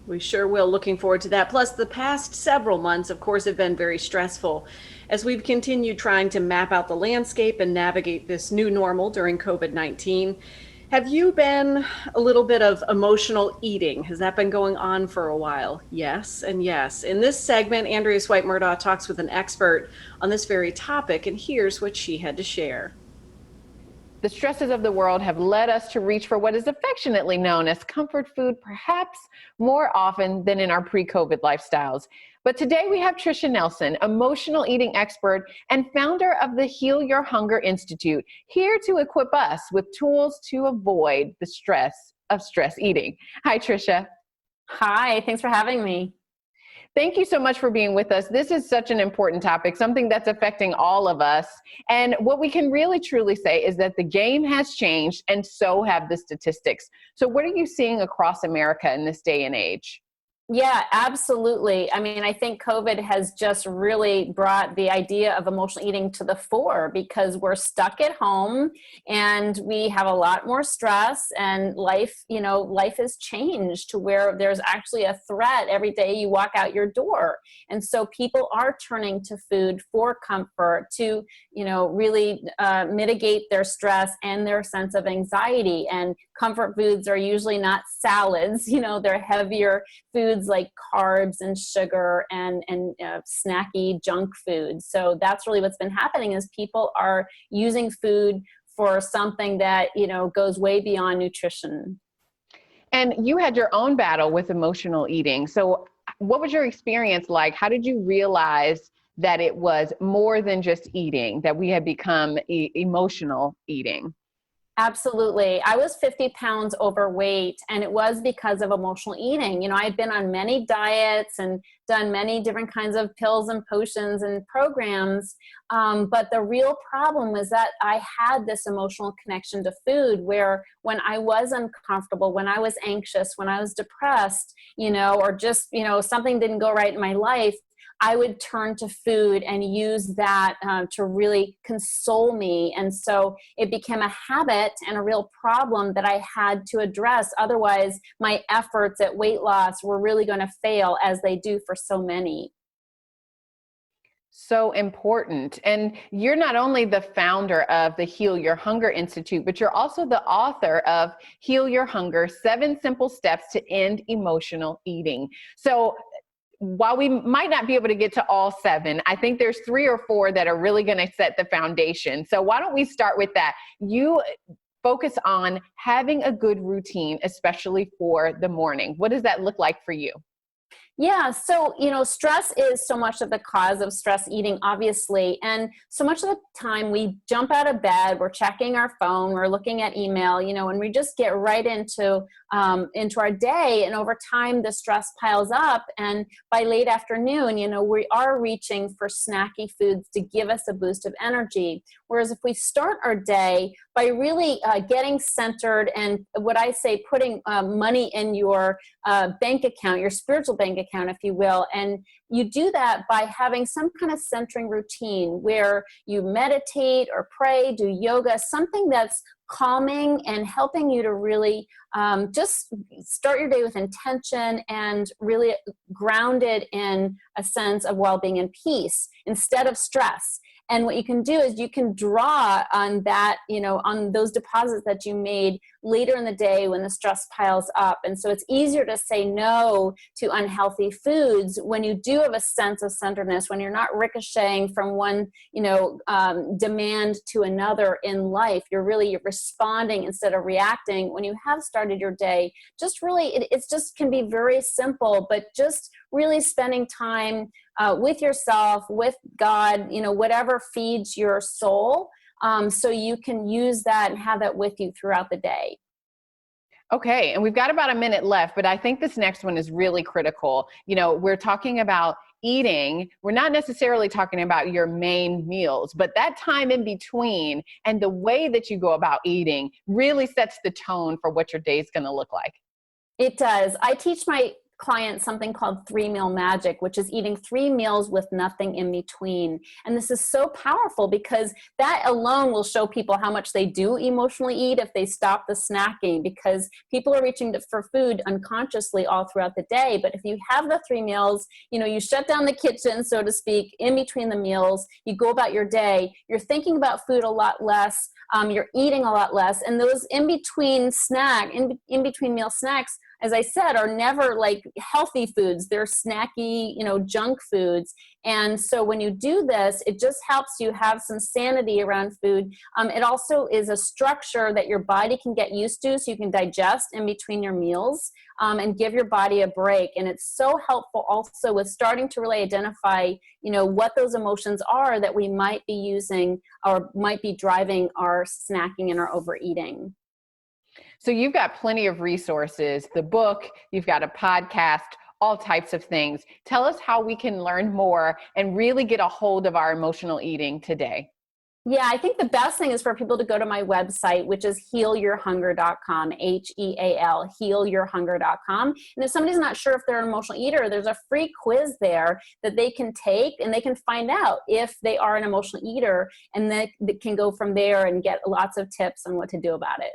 We sure will. Looking forward to that. Plus, the past several months, of course, have been very stressful as we've continued trying to map out the landscape and navigate this new normal during COVID-19. Have you been a little bit of emotional eating? Has that been going on for a while? Yes, and yes. In this segment, Andrea Swipe Murdaugh talks with an expert on this very topic, and here's what she had to share. The stresses of the world have led us to reach for what is affectionately known as comfort food, perhaps more often than in our pre-COVID lifestyles. But today we have Tricia Nelson, emotional eating expert and founder of the Heal Your Hunger Institute, here to equip us with tools to avoid the stress of stress eating. Hi, Tricia. Hi, thanks for having me. Thank you so much for being with us. This is such an important topic, something that's affecting all of us. And what we can really truly say is that the game has changed and so have the statistics. So what are you seeing across America in this day and age? Yeah, absolutely. I mean, I think COVID has just really brought the idea of emotional eating to the fore because we're stuck at home and we have a lot more stress and life has changed to where there's actually a threat every day you walk out your door. And so people are turning to food for comfort to, really mitigate their stress and their sense of anxiety. And comfort foods are usually not salads, they're heavier foods like carbs and sugar and snacky junk food. So that's really what's been happening is people are using food for something that, goes way beyond nutrition. And you had your own battle with emotional eating. So what was your experience like? How did you realize that it was more than just eating, that we had become emotional eating? Absolutely. I was 50 pounds overweight, and it was because of emotional eating. I'd been on many diets and done many different kinds of pills and potions and programs. But the real problem was that I had this emotional connection to food where when I was uncomfortable, when I was anxious, when I was depressed, or just, something didn't go right in my life, I would turn to food and use that to really console me. And so it became a habit and a real problem that I had to address. Otherwise, my efforts at weight loss were really going to fail, as they do for so many. So important. And you're not only the founder of the Heal Your Hunger Institute, but you're also the author of Heal Your Hunger, 7 Simple Steps to End Emotional Eating. So while we might not be able to get to all 7, I think there's 3 or 4 that are really going to set the foundation. So why don't we start with that? You focus on having a good routine, especially for the morning. What does that look like for you? Yeah. So, stress is so much of the cause of stress eating, obviously. And so much of the time we jump out of bed, we're checking our phone, we're looking at email, and we just get right into our day. And over time, the stress piles up. And by late afternoon, we are reaching for snacky foods to give us a boost of energy. Whereas if we start our day by really getting centered and what I say, putting money in your bank account, your spiritual bank account, if you will. And you do that by having some kind of centering routine where you meditate or pray, do yoga, something that's calming and helping you to really just start your day with intention and really grounded in a sense of well-being and peace instead of stress. And what you can do is you can draw on that, on those deposits that you made later in the day when the stress piles up. And so it's easier to say no to unhealthy foods when you do have a sense of centeredness, when you're not ricocheting from one, demand to another in life. You're responding instead of reacting. When you have started your day, just really, it's just can be very simple, but just really spending time with yourself, with God, whatever feeds your soul, so you can use that and have that with you throughout the day. Okay, and we've got about a minute left, but I think this next one is really critical. We're talking about eating. We're not necessarily talking about your main meals, but that time in between and the way that you go about eating really sets the tone for what your day is going to look like. It does. I teach my clients something called 3-meal magic, which is eating 3 meals with nothing in between. And this is so powerful because that alone will show people how much they do emotionally eat if they stop the snacking, because people are reaching for food unconsciously all throughout the day. But if you have the 3 meals, you shut down the kitchen, so to speak, in between the meals, you go about your day, you're thinking about food a lot less, you're eating a lot less, and those in between meal snacks, as I said, are never like healthy foods. They're snacky, junk foods. And so when you do this, it just helps you have some sanity around food. It also is a structure that your body can get used to, so you can digest in between your meals and give your body a break. And it's so helpful also with starting to really identify, what those emotions are that we might be using or might be driving our snacking and our overeating. So you've got plenty of resources, the book, you've got a podcast, all types of things. Tell us how we can learn more and really get a hold of our emotional eating today. Yeah, I think the best thing is for people to go to my website, which is healyourhunger.com, HEAL, healyourhunger.com. And if somebody's not sure if they're an emotional eater, there's a free quiz there that they can take, and they can find out if they are an emotional eater, and they can go from there and get lots of tips on what to do about it.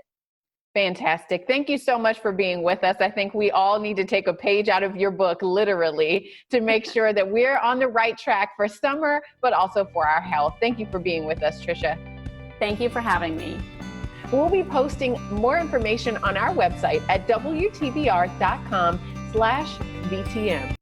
Fantastic. Thank you so much for being with us. I think we all need to take a page out of your book, literally, to make sure that we're on the right track for summer, but also for our health. Thank you for being with us, Tricia. Thank you for having me. We'll be posting more information on our website at WTBR.com/VTM.